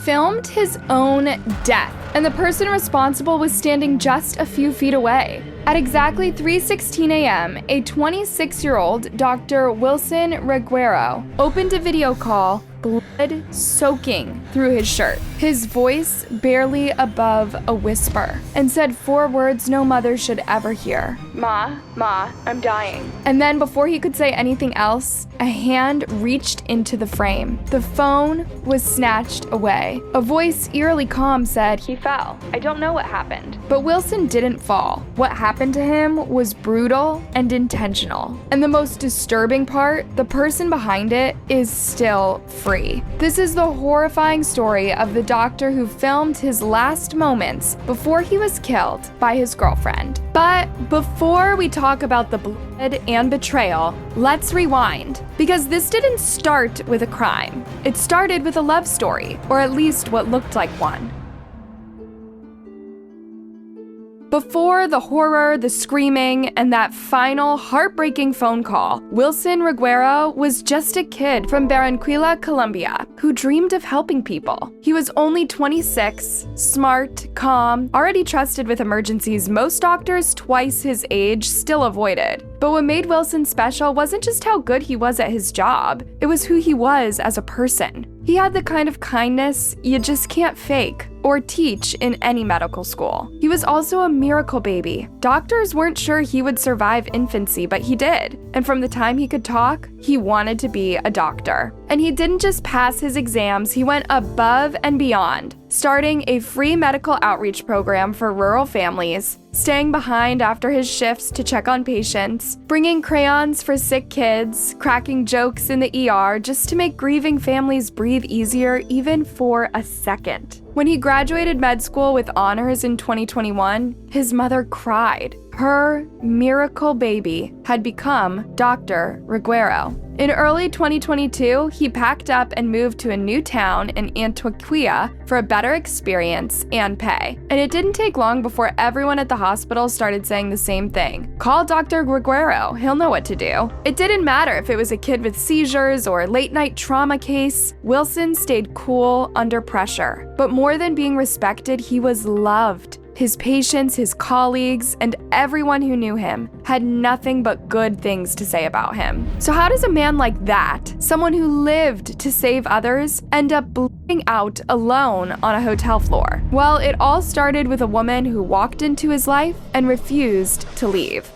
filmed his own death, and the person responsible was standing just a few feet away. At exactly 3:16 a.m., a 26-year-old Dr. Wilson Reguero opened a video call, blood soaking through his shirt, his voice barely above a whisper, and said 4 words no mother should ever hear. Ma, I'm dying. And then before he could say anything else, a hand reached into the frame. The phone was snatched away. A voice eerily calm said, "He fell. I don't know what happened." But Wilson didn't fall. What happened to him was brutal and intentional. And the most disturbing part, the person behind it is still free. This is the horrifying story of the doctor who filmed his last moments before he was killed by his girlfriend. But before we talk about the blood and betrayal, let's rewind. Because this didn't start with a crime. It started with a love story, or at least what looked like one. Before the horror, the screaming, and that final heartbreaking phone call, Wilson Reguero was just a kid from Barranquilla, Colombia, who dreamed of helping people. He was only 26, smart, calm, already trusted with emergencies most doctors twice his age still avoided. But what made Wilson special wasn't just how good he was at his job, it was who he was as a person. He had the kind of kindness you just can't fake or teach in any medical school. He was also a miracle baby. Doctors weren't sure he would survive infancy, but he did. And from the time he could talk, he wanted to be a doctor. And he didn't just pass his exams, he went above and beyond, starting a free medical outreach program for rural families, staying behind after his shifts to check on patients, bringing crayons for sick kids, cracking jokes in the ER just to make grieving families breathe easier even for a second. When he graduated med school with honors in 2021, his mother cried. Her miracle baby had become Dr. Reguero. In early 2022, he packed up and moved to a new town in Antioquia for a better experience and pay. And it didn't take long before everyone at the hospital started saying the same thing. Call Dr. Reguero, he'll know what to do. It didn't matter if it was a kid with seizures or a late-night trauma case, Wilson stayed cool under pressure. But more than being respected, he was loved. His patients, his colleagues, and everyone who knew him had nothing but good things to say about him. So how does a man like that, someone who lived to save others, end up bleeding out alone on a hotel floor? Well, it all started with a woman who walked into his life and refused to leave.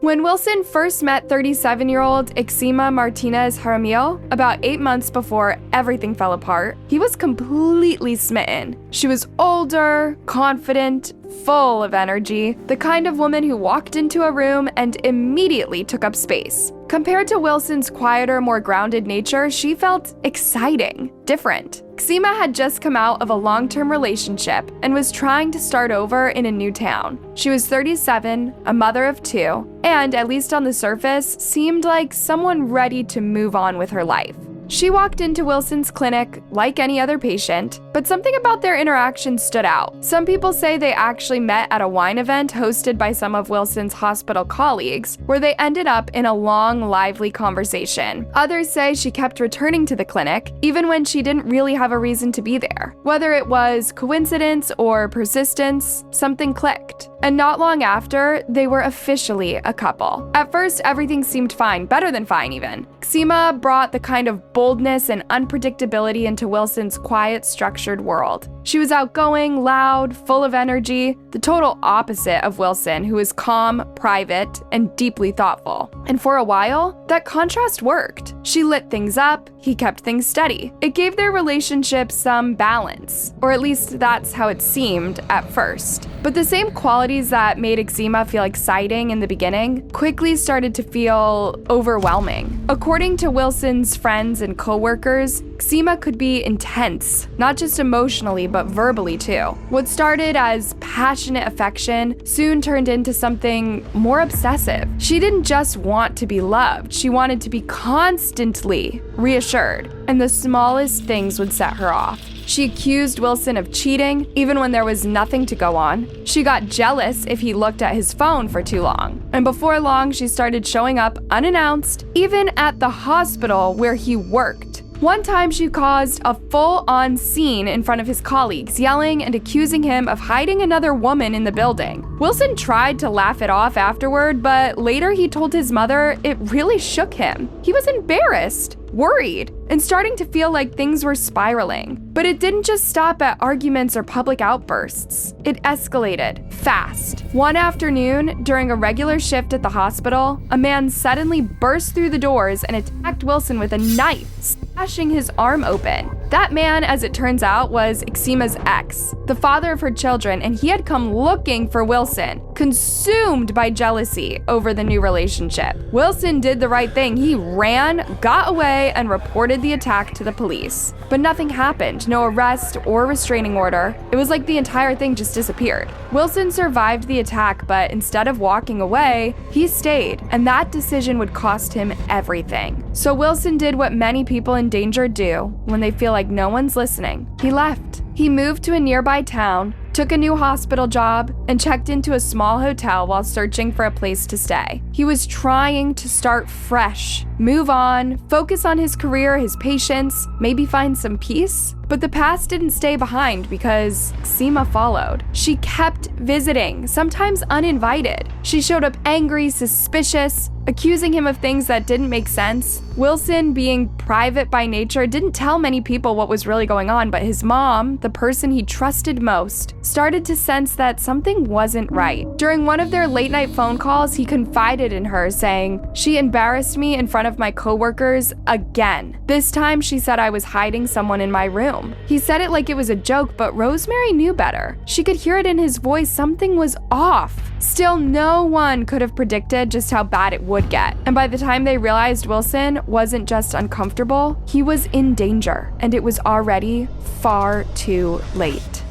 When Wilson first met 37-year-old Ixima Martinez Jaramillo, about 8 months before everything fell apart, he was completely smitten. She was older, confident, full of energy, the kind of woman who walked into a room and immediately took up space. Compared to Wilson's quieter, more grounded nature, she felt exciting, different. Ixima had just come out of a long-term relationship and was trying to start over in a new town. She was 37, a mother of 2, and, at least on the surface, seemed like someone ready to move on with her life. She walked into Wilson's clinic like any other patient, but something about their interaction stood out. Some people say they actually met at a wine event hosted by some of Wilson's hospital colleagues, where they ended up in a long, lively conversation. Others say she kept returning to the clinic, even when she didn't really have a reason to be there. Whether it was coincidence or persistence, something clicked. And not long after, they were officially a couple. At first, everything seemed fine, better than fine even. Ixima brought the kind of boldness and unpredictability into Wilson's quiet, structured world. She was outgoing, loud, full of energy, the total opposite of Wilson, who is calm, private, and deeply thoughtful. And for a while, that contrast worked. She lit things up, he kept things steady. It gave their relationship some balance, or at least that's how it seemed at first. But the same qualities that made Ixima feel exciting in the beginning quickly started to feel overwhelming. According to Wilson's friends and coworkers, Ixima could be intense, not just emotionally, but verbally too. What started as passionate affection soon turned into something more obsessive. She didn't just want to be loved, she wanted to be constantly reassured, and the smallest things would set her off. She accused Wilson of cheating, even when there was nothing to go on. She got jealous if he looked at his phone for too long. And before long, she started showing up unannounced, even at the hospital where he worked. One time she caused a full-on scene in front of his colleagues, yelling and accusing him of hiding another woman in the building. Wilson tried to laugh it off afterward, but later he told his mother it really shook him. He was embarrassed, worried, and starting to feel like things were spiraling. But it didn't just stop at arguments or public outbursts. It escalated fast. One afternoon, during a regular shift at the hospital, a man suddenly burst through the doors and attacked Wilson with a knife, slashing his arm open. That man, as it turns out, was Exima's ex, the father of her children, and he had come looking for Wilson, consumed by jealousy over the new relationship. Wilson did the right thing. He ran, got away, and reported the attack to the police. But nothing happened, no arrest or restraining order. It was like the entire thing just disappeared. Wilson survived the attack, but instead of walking away, he stayed, and that decision would cost him everything. So Wilson did what many people in danger do when they feel like no one's listening. He left. He moved to a nearby town, took a new hospital job, and checked into a small hotel while searching for a place to stay. He was trying to start fresh, move on, focus on his career, his patients, maybe find some peace. But the past didn't stay behind because Exima followed. She kept visiting, sometimes uninvited. She showed up angry, suspicious, accusing him of things that didn't make sense. Wilson, being private by nature, didn't tell many people what was really going on, but his mom, the person he trusted most, started to sense that something wasn't right. During one of their late-night phone calls, he confided in her, saying, "She embarrassed me in front of my coworkers again. This time she said I was hiding someone in my room." He said it like it was a joke, but Rosemary knew better. She could hear it in his voice. Something was off. Still, no one could have predicted just how bad it would get. And by the time they realized Wilson wasn't just uncomfortable, he was in danger, and it was already far too late.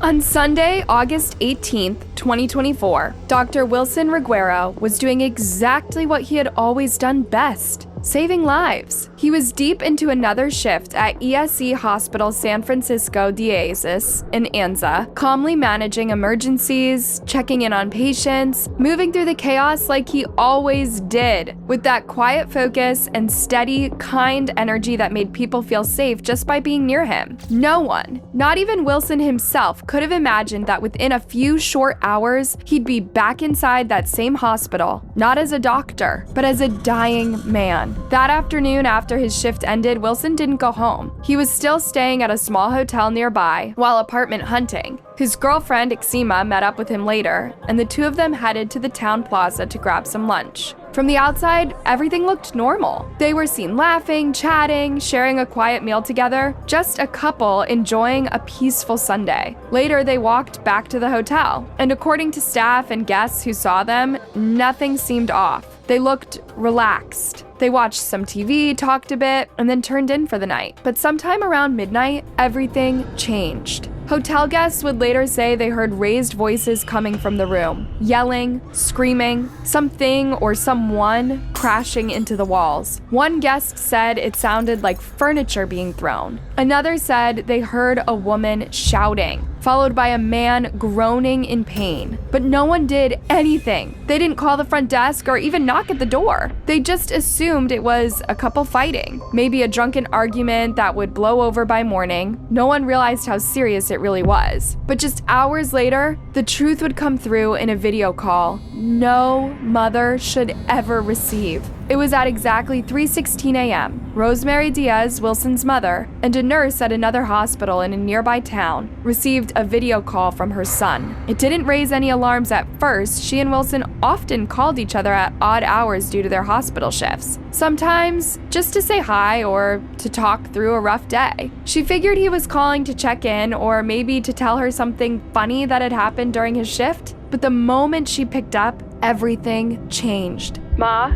On Sunday, August 18th, 2024, Dr. Wilson Reguero was doing exactly what he had always done best: saving lives. He was deep into another shift at ESE Hospital San Francisco de Asis in Anza, calmly managing emergencies, checking in on patients, moving through the chaos like he always did, with that quiet focus and steady, kind energy that made people feel safe just by being near him. No one, not even Wilson himself, could have imagined that within a few short hours, he'd be back inside that same hospital, not as a doctor, but as a dying man. That afternoon, after his shift ended, Wilson didn't go home. He was still staying at a small hotel nearby while apartment hunting. His girlfriend, Exima, met up with him later, and the two of them headed to the town plaza to grab some lunch. From the outside, everything looked normal. They were seen laughing, chatting, sharing a quiet meal together, just a couple enjoying a peaceful Sunday. Later, they walked back to the hotel, and according to staff and guests who saw them, nothing seemed off. They looked relaxed. They watched some TV, talked a bit, and then turned in for the night. But sometime around midnight, everything changed. Hotel guests would later say they heard raised voices coming from the room, yelling, screaming, something or someone crashing into the walls. One guest said it sounded like furniture being thrown. Another said they heard a woman shouting, followed by a man groaning in pain. But no one did anything. They didn't call the front desk or even knock at the door. They just assumed it was a couple fighting, maybe a drunken argument that would blow over by morning. No one realized how serious it really was. But just hours later, the truth would come through in a video call no mother should ever receive. It was at exactly 3:16 a.m. Rosemary Diaz, Wilson's mother, and a nurse at another hospital in a nearby town received a video call from her son. It didn't raise any alarms at first. She and Wilson often called each other at odd hours due to their hospital shifts. Sometimes just to say hi or to talk through a rough day. She figured he was calling to check in or maybe to tell her something funny that had happened during his shift. But the moment she picked up, everything changed. Ma,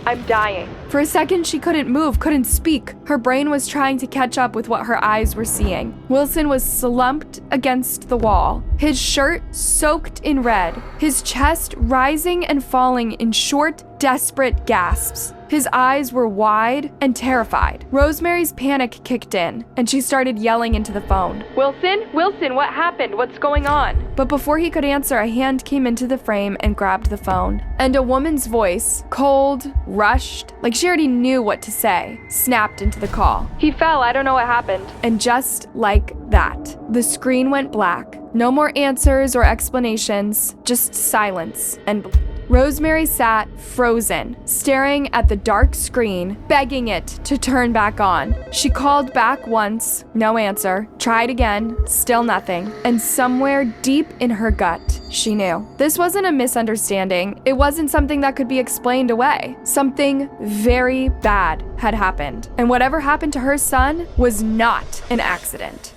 I'm dying. For a second, she couldn't move, couldn't speak. Her brain was trying to catch up with what her eyes were seeing. Wilson was slumped against the wall, his shirt soaked in red, his chest rising and falling in short, desperate gasps. His eyes were wide and terrified. Rosemary's panic kicked in, and she started yelling into the phone. "Wilson? Wilson, what happened? What's going on?" But before he could answer, a hand came into the frame and grabbed the phone. And a woman's voice, cold, rushed, like she already knew what to say, snapped into the call. "He fell. I don't know what happened." And just like that, the screen went black. No more answers or explanations, just silence and blood. Rosemary sat frozen, staring at the dark screen, begging it to turn back on. She called back once, no answer, tried again, still nothing, and somewhere deep in her gut, she knew. This wasn't a misunderstanding. It wasn't something that could be explained away. Something very bad had happened, and whatever happened to her son was not an accident.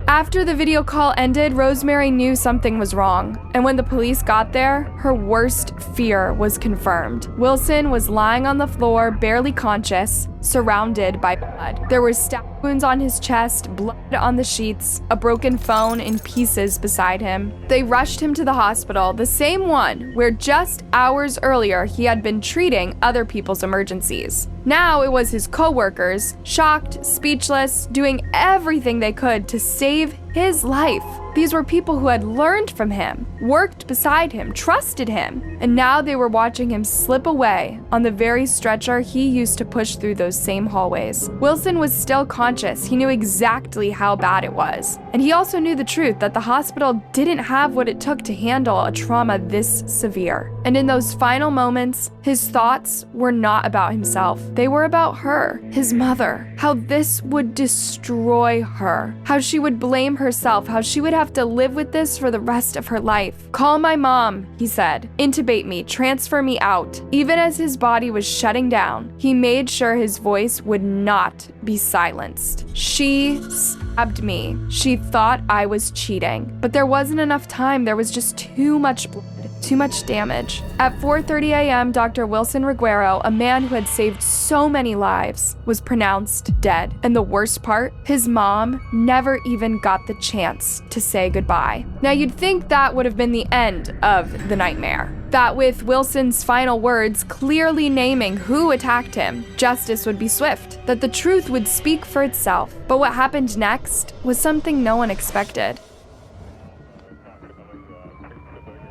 After the video call ended, Rosemary knew something was wrong, and when the police got there, her worst fear was confirmed. Wilson was lying on the floor, barely conscious, surrounded by blood. There were stab wounds on his chest, blood on the sheets, a broken phone in pieces beside him. They rushed him to the hospital, the same one where just hours earlier he had been treating other people's emergencies. Now it was his co-workers, shocked, speechless, doing everything they could to save his life. These were people who had learned from him, worked beside him, trusted him, and now they were watching him slip away on the very stretcher he used to push through those same hallways. Wilson was still conscious. He knew exactly how bad it was. And he also knew the truth that the hospital didn't have what it took to handle a trauma this severe. And in those final moments, his thoughts were not about himself. They were about her, his mother, how this would destroy her, how she would blame herself, how she would have to live with this for the rest of her life. "Call my mom," he said. "Intubate me, transfer me out." Even as his body was shutting down, he made sure his voice would not be silenced. "She stabbed me. She thought I was cheating." But there wasn't enough time. There was just too much blood. Too much damage. At 4:30 a.m., Dr. Wilson Reguero, a man who had saved so many lives, was pronounced dead. And the worst part, his mom never even got the chance to say goodbye. Now you'd think that would have been the end of the nightmare. That with Wilson's final words clearly naming who attacked him, justice would be swift, that the truth would speak for itself. But what happened next was something no one expected.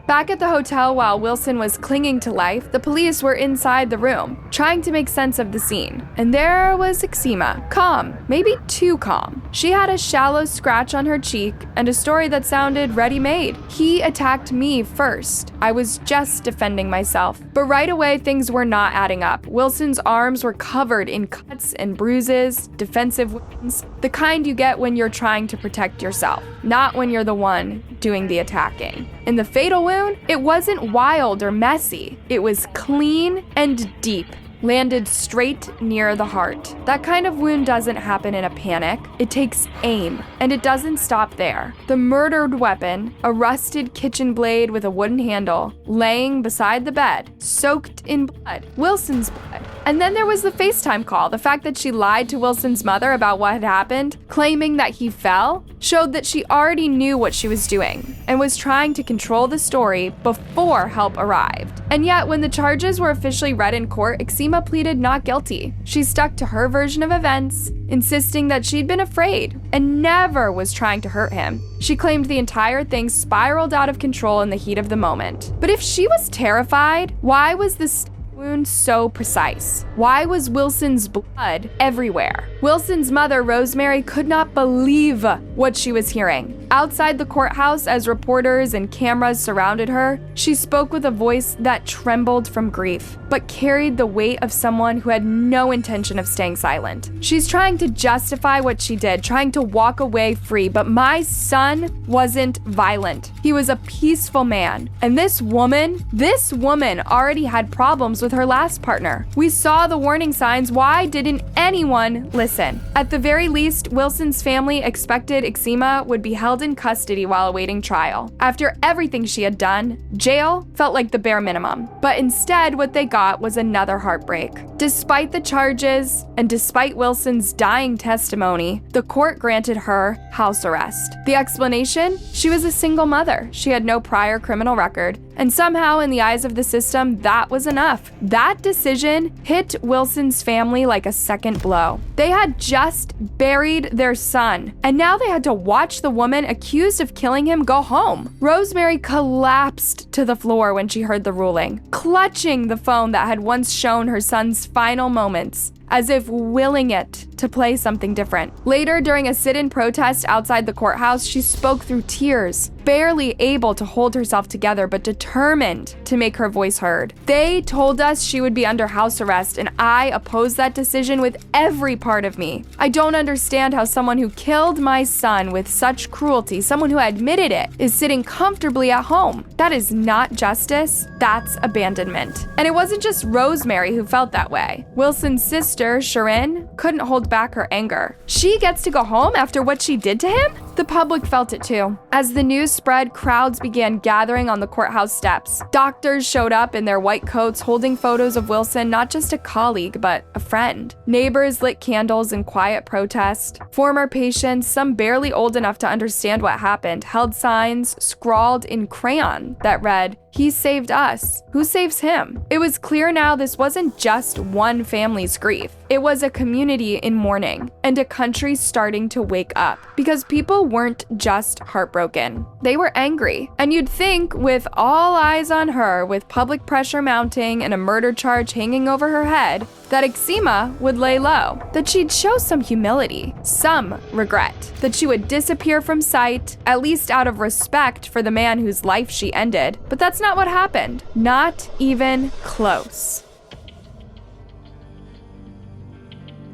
Back at the hotel while Wilson was clinging to life, the police were inside the room, trying to make sense of the scene. And there was Exima, calm, maybe too calm. She had a shallow scratch on her cheek and a story that sounded ready-made. "He attacked me first. I was just defending myself." But right away, things were not adding up. Wilson's arms were covered in cuts and bruises, defensive wounds, the kind you get when you're trying to protect yourself, not when you're the one doing the attacking. In the fatal wound, it wasn't wild or messy. It was clean and deep, landed straight near the heart. That kind of wound doesn't happen in a panic. It takes aim, and it doesn't stop there. The murdered weapon, a rusted kitchen blade with a wooden handle, laying beside the bed, soaked in blood, Wilson's blood. And then there was the FaceTime call. The fact that she lied to Wilson's mother about what had happened, claiming that he fell, showed that she already knew what she was doing and was trying to control the story before help arrived. And yet, when the charges were officially read in court, Exima pleaded not guilty. She stuck to her version of events, insisting that she'd been afraid and never was trying to hurt him. She claimed the entire thing spiraled out of control in the heat of the moment. But if she was terrified, why was this wound so precise? Why was Wilson's blood everywhere? Wilson's mother, Rosemary, could not believe what she was hearing. Outside the courthouse, as reporters and cameras surrounded her, she spoke with a voice that trembled from grief, but carried the weight of someone who had no intention of staying silent. She's trying to justify what she did, trying to walk away free, but my son wasn't violent. He was a peaceful man. And this woman already had problems with her last partner. We saw the warning signs. Why didn't anyone listen? At the very least, Wilson's family expected Exima would be held in custody while awaiting trial. After everything she had done, jail felt like the bare minimum. But instead, what they got was another heartbreak. Despite the charges and despite Wilson's dying testimony, the court granted her house arrest. The explanation? She was a single mother. She had no prior criminal record. And somehow, in the eyes of the system, that was enough. That decision hit Wilson's family like a second blow. They had just buried their son, and now they had to watch the woman accused of killing him go home. Rosemary collapsed to the floor when she heard the ruling, clutching the phone that had once shown her son's final moments, as if willing it to play something different. Later, during a sit-in protest outside the courthouse, she spoke through tears, barely able to hold herself together, but determined to make her voice heard. They told us she would be under house arrest, and I opposed that decision with every part of me. I don't understand how someone who killed my son with such cruelty, someone who admitted it, is sitting comfortably at home. That is not justice, that's abandonment. And it wasn't just Rosemary who felt that way. Wilson's sister, Sharon, couldn't hold back her anger. She gets to go home after what she did to him? The public felt it too. As the news spread, crowds began gathering on the courthouse steps. Doctors showed up in their white coats holding photos of Wilson, not just a colleague, but a friend. Neighbors lit candles in quiet protest. Former patients, some barely old enough to understand what happened, held signs scrawled in crayon that read, "He saved us. Who saves him?" It was clear now this wasn't just one family's grief. It was a community in mourning and a country starting to wake up, because people weren't just heartbroken. They were angry. And you'd think, with all eyes on her, with public pressure mounting and a murder charge hanging over her head, that Exima would lay low, that she'd show some humility, some regret, that she would disappear from sight, at least out of respect for the man whose life she ended. But that's not what happened. Not even close.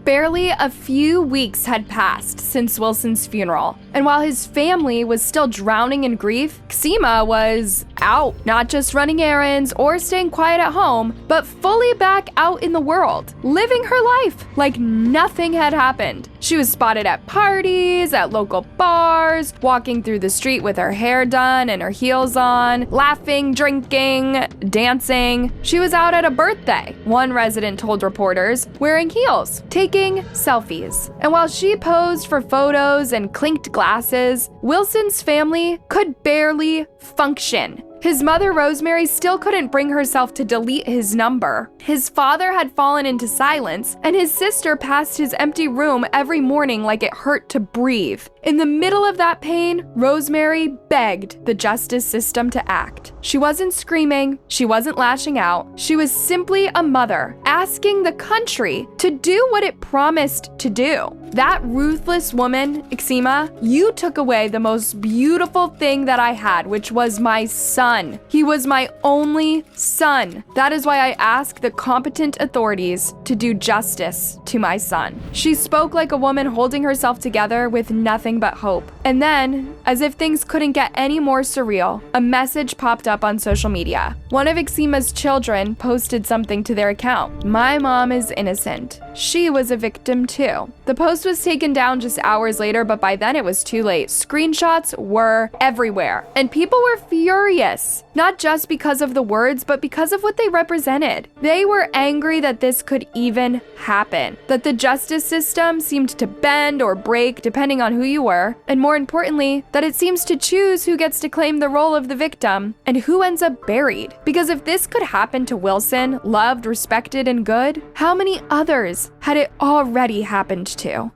Barely a few weeks had passed since Wilson's funeral, and while his family was still drowning in grief, Exima was out, not just running errands or staying quiet at home, but fully back out in the world, living her life like nothing had happened. She was spotted at parties, at local bars, walking through the street with her hair done and her heels on, laughing, drinking, dancing. She was out at a birthday, one resident told reporters, wearing heels, taking selfies. And while she posed for photos and clinked glasses, Wilson's family could barely function. His mother, Rosemary, still couldn't bring herself to delete his number. His father had fallen into silence, and his sister passed his empty room every morning like it hurt to breathe. In the middle of that pain, Rosemary begged the justice system to act. She wasn't screaming, she wasn't lashing out, she was simply a mother asking the country to do what it promised to do. That ruthless woman, Exima, you took away the most beautiful thing that I had, which was my son. He was my only son. That is why I ask the competent authorities to do justice to my son. She spoke like a woman holding herself together with nothing but hope. And then, as if things couldn't get any more surreal, a message popped up on social media. One of Exima's children posted something to their account. "My mom is innocent. She was a victim too." The post was taken down just hours later, but by then it was too late. Screenshots were everywhere, and people were furious, not just because of the words, but because of what they represented. They were angry that this could even happen, that the justice system seemed to bend or break depending on who you were, and more importantly, that it seems to choose who gets to claim the role of the victim and who ends up buried. Because if this could happen to Wilson, loved, respected, and good, how many others had it already happened to?